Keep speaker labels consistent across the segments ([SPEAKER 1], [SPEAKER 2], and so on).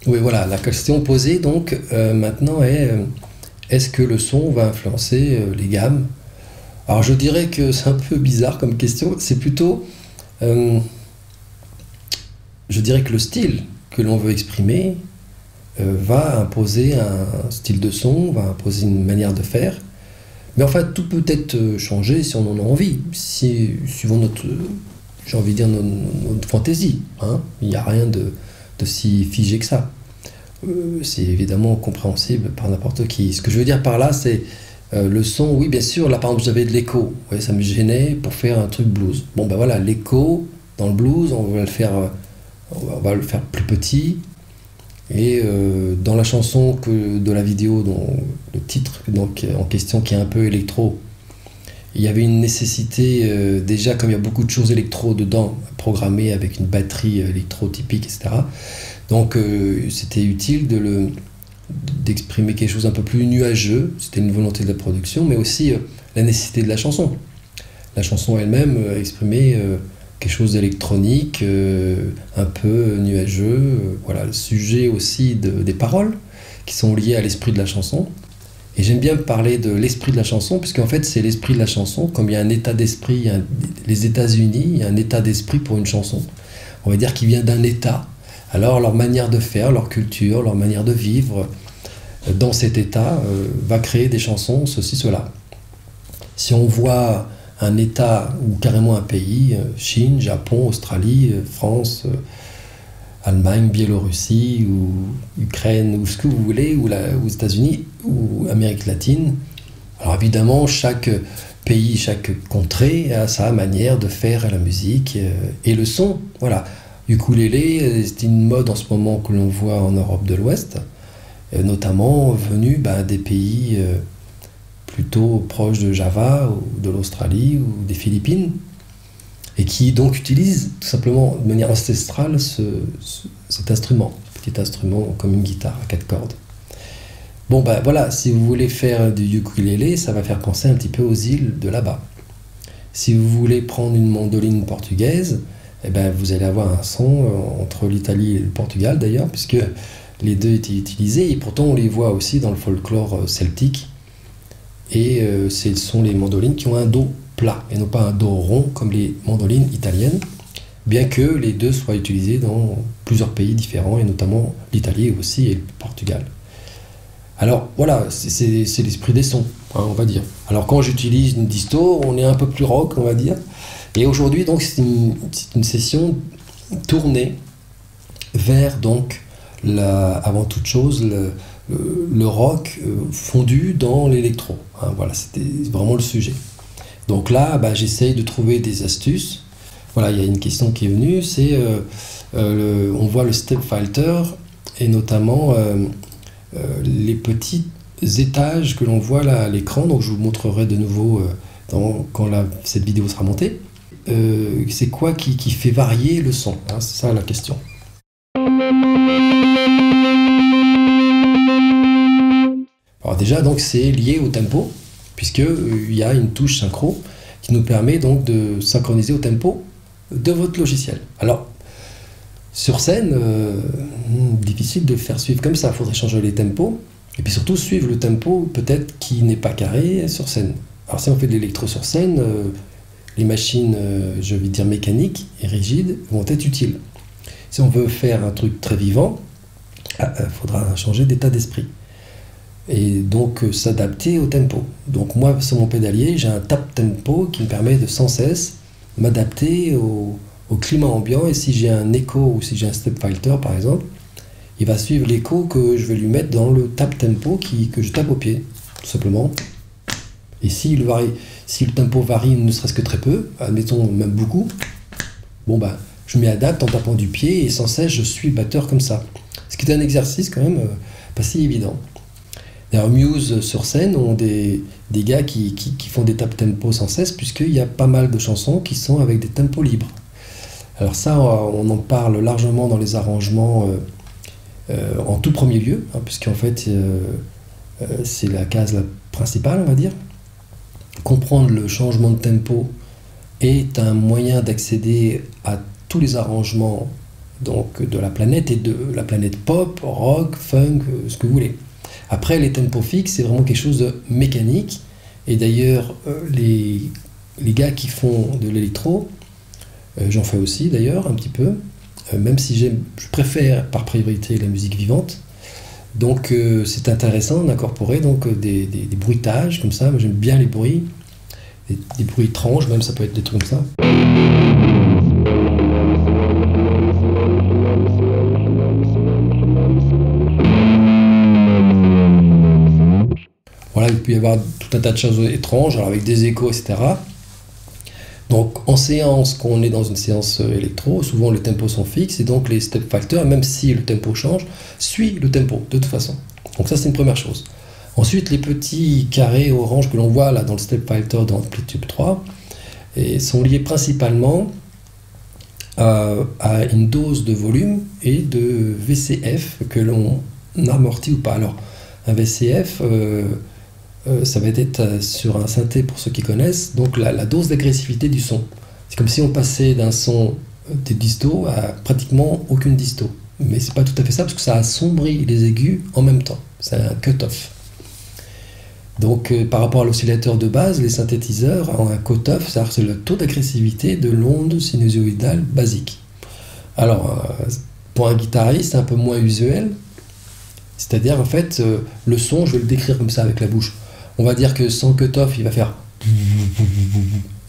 [SPEAKER 1] Oui, voilà, la question posée donc maintenant est est-ce que le son va influencer les gammes? Alors je dirais que c'est un peu bizarre comme question, c'est plutôt, euh, je dirais que le style que l'on veut exprimer va imposer un style de son, va imposer une manière de faire, mais en fait tout peut être changé si on en a envie, si, suivant notre, j'ai envie de dire, notre fantaisie, hein. Il n'y a rien de si figé que ça. C'est évidemment compréhensible par n'importe qui. Ce que je veux dire par là, c'est le son, oui, bien sûr, là par exemple, j'avais de l'écho, ouais, ça me gênait pour faire un truc blues. Bon, ben voilà, l'écho dans le blues, on va le faire plus petit. Et dans la chanson de la vidéo, dont le titre donc, en question qui est un peu électro, il y avait une nécessité, déjà comme il y a beaucoup de choses électro dedans, programmées avec une batterie électro typique, etc. Donc c'était utile d'exprimer quelque chose un peu plus nuageux, c'était une volonté de la production, mais aussi la nécessité de la chanson. La chanson elle-même exprimait quelque chose d'électronique, un peu nuageux, voilà, le sujet aussi des paroles qui sont liées à l'esprit de la chanson. Et j'aime bien parler de l'esprit de la chanson, puisqu'en fait c'est l'esprit de la chanson, comme il y a un état d'esprit, les États-Unis, il y a un état d'esprit pour une chanson. On va dire qu'il vient d'un état. Alors leur manière de faire, leur culture, leur manière de vivre dans cet état va créer des chansons, ceci, cela. Si on voit un état ou carrément un pays, Chine, Japon, Australie, France, Allemagne, Biélorussie ou Ukraine ou ce que vous voulez, ou aux États-Unis ou Amérique latine, alors évidemment chaque pays, chaque contrée a sa manière de faire la musique et le son. Voilà. Ukulélé, c'est une mode en ce moment que l'on voit en Europe de l'Ouest, notamment venue des pays plutôt proches de Java ou de l'Australie ou des Philippines, et qui donc utilisent tout simplement de manière ancestrale cet instrument, petit instrument comme une guitare à quatre cordes. Bon ben voilà, si vous voulez faire du ukulélé, ça va faire penser un petit peu aux îles de là-bas. Si vous voulez prendre une mandoline portugaise, eh ben, vous allez avoir un son entre l'Italie et le Portugal d'ailleurs, puisque les deux étaient utilisés, et pourtant on les voit aussi dans le folklore celtique, et ce sont les mandolines qui ont un do plat, et non pas un do rond comme les mandolines italiennes, bien que les deux soient utilisés dans plusieurs pays différents, et notamment l'Italie aussi et le Portugal. Alors voilà, c'est l'esprit des sons, hein, on va dire. Alors quand j'utilise une disto, on est un peu plus rock, on va dire. Et aujourd'hui, donc, c'est une session tournée vers, donc, avant toute chose, le rock fondu dans l'électro. Hein, voilà, c'était vraiment le sujet. Donc là, j'essaye de trouver des astuces. Voilà, il y a une question qui est venue, c'est, on voit le step filter, et notamment les petits étages que l'on voit là à l'écran. Donc je vous montrerai de nouveau quand cette vidéo sera montée. C'est quoi qui fait varier le son, hein, c'est ça la question. Alors déjà, donc c'est lié au tempo, puisqu'il y a une touche synchro qui nous permet donc de synchroniser au tempo de votre logiciel. Alors, sur scène, difficile de faire suivre comme ça, il faudrait changer les tempos, et puis surtout suivre le tempo peut-être qui n'est pas carré sur scène. Alors si on fait de l'électro sur scène, les machines, je vais dire mécaniques et rigides, vont être utiles. Si on veut faire un truc très vivant, il faudra changer d'état d'esprit. Et donc s'adapter au tempo. Donc moi, sur mon pédalier, j'ai un tap tempo qui me permet de sans cesse m'adapter au climat ambiant. Et si j'ai un écho ou si j'ai un step filter, par exemple, il va suivre l'écho que je vais lui mettre dans le tap tempo que je tape au pied, tout simplement. Et si le tempo varie ne serait-ce que très peu, admettons même beaucoup, je m'y adapte en tapant du pied et sans cesse je suis le batteur comme ça. Ce qui est un exercice quand même pas si évident. D'ailleurs, Muse sur scène ont des gars qui font des tap tempo sans cesse, puisqu'il y a pas mal de chansons qui sont avec des tempos libres. Alors ça, on en parle largement dans les arrangements en tout premier lieu, hein, puisqu'en fait c'est la case principale, on va dire. Comprendre le changement de tempo est un moyen d'accéder à tous les arrangements donc de la planète, et de la planète pop, rock, funk, ce que vous voulez. Après, les tempos fixes, c'est vraiment quelque chose de mécanique, et d'ailleurs, les gars qui font de l'électro, j'en fais aussi d'ailleurs un petit peu, même si je préfère par priorité la musique vivante. Donc c'est intéressant d'incorporer donc des bruitages comme ça. Moi j'aime bien les bruits, des bruits étranges, même ça peut être des trucs comme ça. Voilà, il peut y avoir tout un tas de choses étranges, alors avec des échos, etc. Donc en séance, quand on est dans une séance électro, souvent les tempos sont fixes et donc les step factors, même si le tempo change, suit le tempo de toute façon. Donc ça c'est une première chose. Ensuite les petits carrés orange que l'on voit là dans le step factor dans Amplitude 3 sont liés principalement à une dose de volume et de VCF que l'on amortit ou pas. Alors un VCF, ça va être sur un synthé pour ceux qui connaissent, donc la dose d'agressivité du son. C'est comme si on passait d'un son des distos à pratiquement aucune disto. Mais c'est pas tout à fait ça parce que ça assombrit les aigus en même temps. C'est un cut-off. Donc par rapport à l'oscillateur de base, les synthétiseurs ont un cut-off, c'est-à-dire c'est le taux d'agressivité de l'onde sinusoïdale basique. Alors pour un guitariste, c'est un peu moins usuel. C'est-à-dire en fait, le son, je vais le décrire comme ça avec la bouche. On va dire que sans cut-off, il va faire...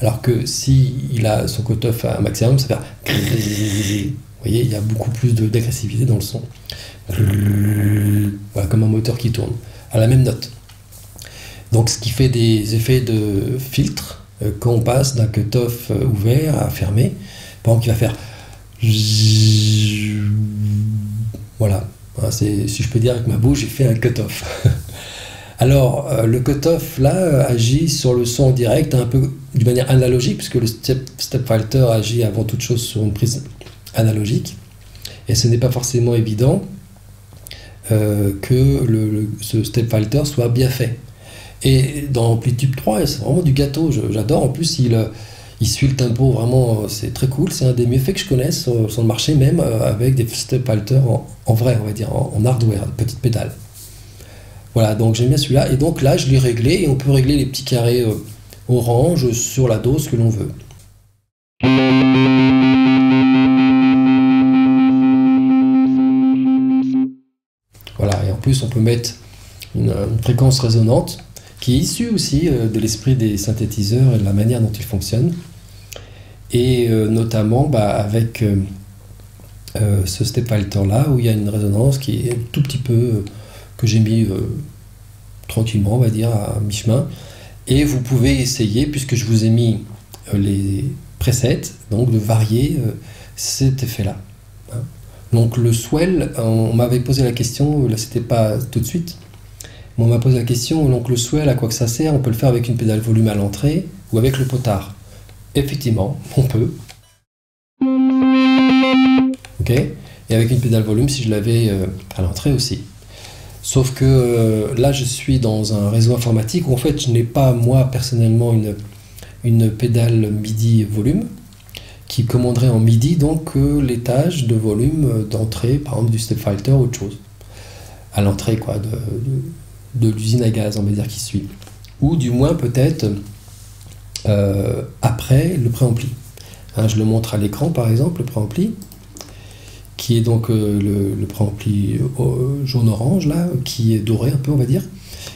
[SPEAKER 1] Alors que si il a son cut-off à un maximum, ça va faire... Vous voyez, il y a beaucoup plus d'agressivité dans le son. Voilà, comme un moteur qui tourne, à la même note. Donc ce qui fait des effets de filtre, quand on passe d'un cut-off ouvert à fermé. Par exemple, il va faire... Voilà. Si je peux dire avec ma bouche, j'ai fait un cut-off. Alors, le cut-off, là, agit sur le son direct, un peu d'une manière analogique, puisque le step filter agit avant toute chose sur une prise analogique. Et ce n'est pas forcément évident que ce step filter soit bien fait. Et dans Amplitude 3, c'est vraiment du gâteau, j'adore. En plus, il suit le tempo, vraiment, c'est très cool. C'est un des mieux faits que je connaisse sur le marché, même avec des step filters en vrai, on va dire, en hardware, petite pédale. Voilà, donc j'aime bien celui-là. Et donc là, je l'ai réglé, et on peut régler les petits carrés orange sur la dose que l'on veut. Voilà, et en plus, on peut mettre une fréquence résonante qui est issue aussi de l'esprit des synthétiseurs et de la manière dont ils fonctionnent. Et notamment avec ce step filter là, où il y a une résonance qui est un tout petit peu... que j'ai mis tranquillement, on va dire, à mi-chemin. Et vous pouvez essayer, puisque je vous ai mis les presets, donc de varier cet effet-là. Hein. Donc le swell, on m'avait posé la question, là c'était pas tout de suite, mais on m'a posé la question, donc le swell, à quoi que ça sert? On peut le faire avec une pédale volume à l'entrée ou avec le potard. Effectivement, on peut. Ok. Et avec une pédale volume, si je l'avais à l'entrée aussi. Sauf que là, je suis dans un réseau informatique où en fait, je n'ai pas, moi, personnellement, une pédale MIDI volume qui commanderait en MIDI donc l'étage de volume d'entrée, par exemple du step filter ou autre chose. À l'entrée, quoi, de l'usine à gaz, on va dire, qui suit. Ou du moins, peut-être, après le préampli. Hein, je le montre à l'écran, par exemple, le préampli, qui est donc le préampli jaune-orange, là, qui est doré un peu, on va dire,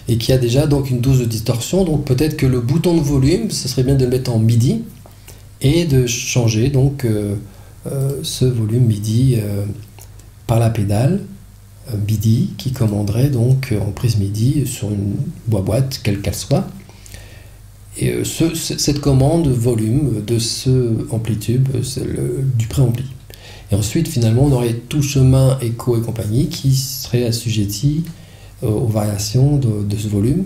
[SPEAKER 1] et qui a déjà donc une dose de distorsion. Donc peut-être que le bouton de volume, ce serait bien de le mettre en MIDI et de changer donc ce volume MIDI par la pédale MIDI qui commanderait donc en prise MIDI sur une boîte, quelle qu'elle soit. Et cette commande volume de ce amplitude, du préampli. Et ensuite, finalement, on aurait tout chemin, écho et compagnie qui serait assujetti aux variations de ce volume.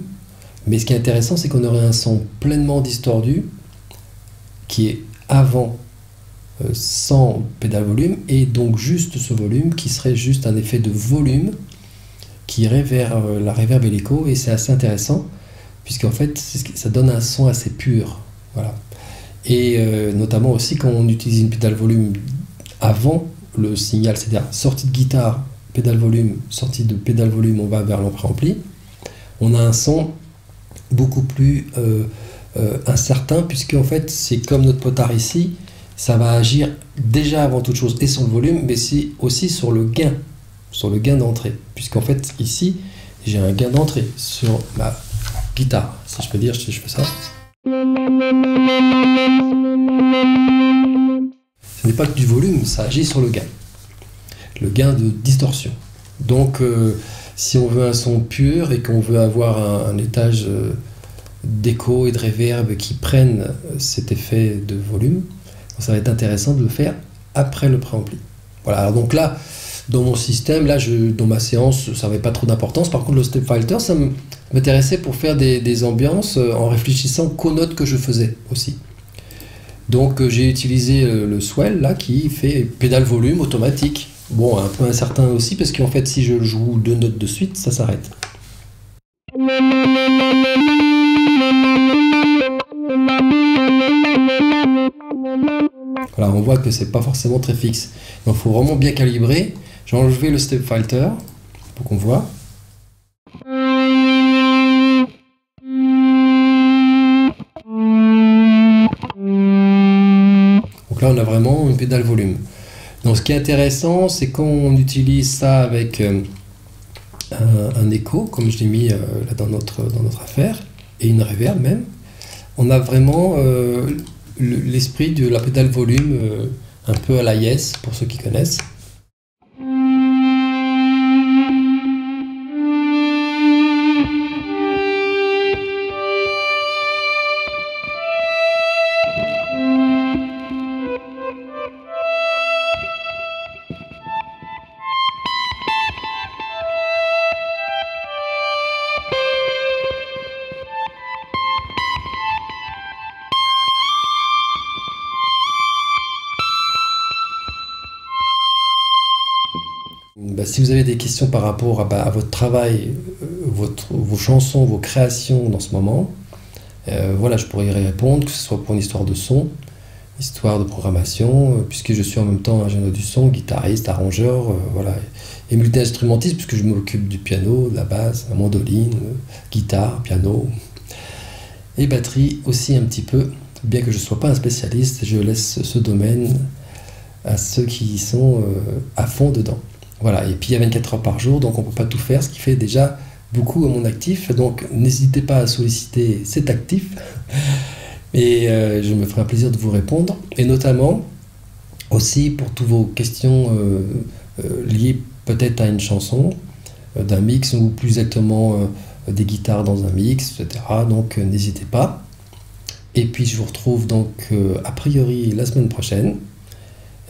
[SPEAKER 1] Mais ce qui est intéressant, c'est qu'on aurait un son pleinement distordu qui est avant sans pédale volume, et donc juste ce volume qui serait juste un effet de volume qui irait vers la reverb et l'écho. Et c'est assez intéressant, puisqu'en fait, ça donne un son assez pur. Voilà. Et notamment aussi quand on utilise une pédale volume avant le signal, c'est-à-dire sortie de guitare, pédale volume, sortie de pédale volume, on va vers l'ampli, on a un son beaucoup plus incertain, puisque en fait c'est comme notre potard ici, ça va agir déjà avant toute chose et sur le volume, mais aussi sur le gain d'entrée, puisqu'en fait ici j'ai un gain d'entrée sur ma guitare, si je peux dire, si je fais ça. Ce n'est pas que du volume, ça agit sur le gain de distorsion. Donc si on veut un son pur et qu'on veut avoir un étage d'écho et de réverb qui prennent cet effet de volume, ça va être intéressant de le faire après le préampli. Voilà, alors donc là, dans mon système, là, dans ma séance, ça n'avait pas trop d'importance. Par contre, le step filter, ça m'intéressait pour faire des ambiances en réfléchissant qu'aux notes que je faisais aussi. Donc j'ai utilisé le swell là qui fait pédale volume automatique. Bon, un peu incertain aussi parce qu'en fait si je joue 2 notes de suite, ça s'arrête. Voilà, on voit que c'est pas forcément très fixe. Donc il faut vraiment bien calibrer. J'ai enlevé le step filter pour qu'on voit. Donc là on a vraiment une pédale volume. Donc ce qui est intéressant, c'est quand on utilise ça avec un écho, comme je l'ai mis là dans notre affaire, et une reverb même, on a vraiment l'esprit de la pédale volume un peu à la Yes, pour ceux qui connaissent. Si vous avez des questions par rapport à votre travail, vos chansons, vos créations dans ce moment, voilà, je pourrais y répondre, que ce soit pour une histoire de son, histoire de programmation, puisque je suis en même temps ingénieur du son, guitariste, arrangeur, voilà, et multi-instrumentiste, puisque je m'occupe du piano, de la basse, la mandoline, guitare, piano, et batterie aussi un petit peu, bien que je ne sois pas un spécialiste, je laisse ce domaine à ceux qui sont à fond dedans. Voilà, et puis il y a 24 heures par jour, donc on ne peut pas tout faire, ce qui fait déjà beaucoup à mon actif. Donc n'hésitez pas à solliciter cet actif, et je me ferai un plaisir de vous répondre. Et notamment aussi pour toutes vos questions liées peut-être à une chanson, d'un mix, ou plus exactement des guitares dans un mix, etc. Donc n'hésitez pas. Et puis je vous retrouve donc a priori la semaine prochaine.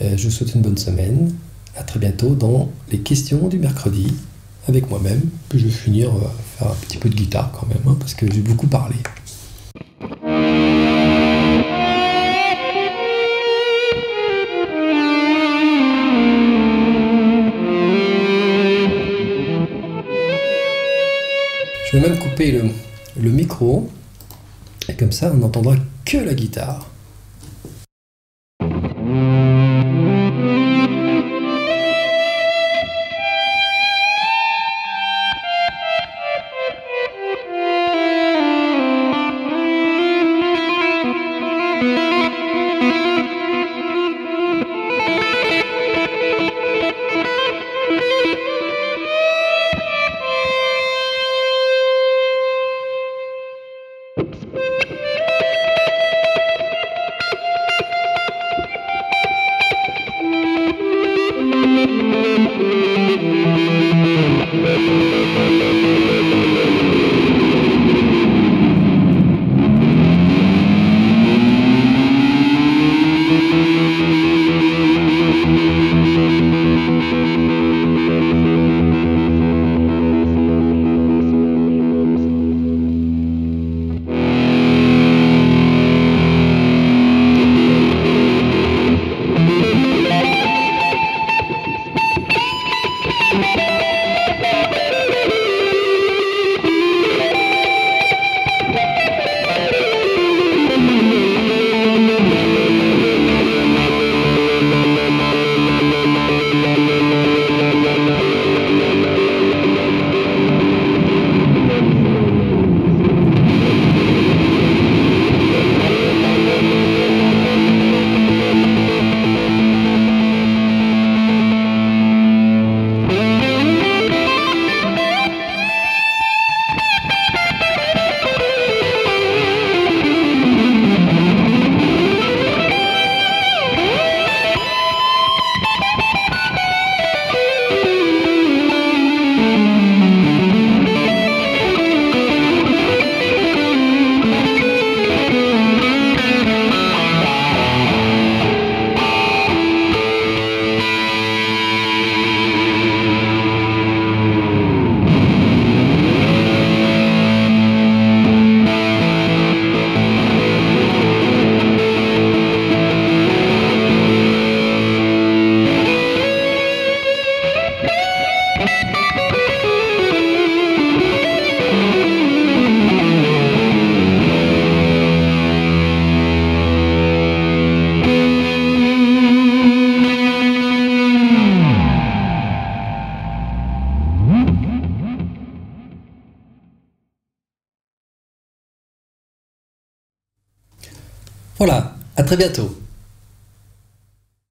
[SPEAKER 1] Je vous souhaite une bonne semaine. À très bientôt dans les questions du mercredi avec moi-même. Puis je vais finir faire un petit peu de guitare quand même, hein, parce que j'ai beaucoup parlé. Je vais même couper le micro, et comme ça on n'entendra que la guitare. Voilà, à très bientôt.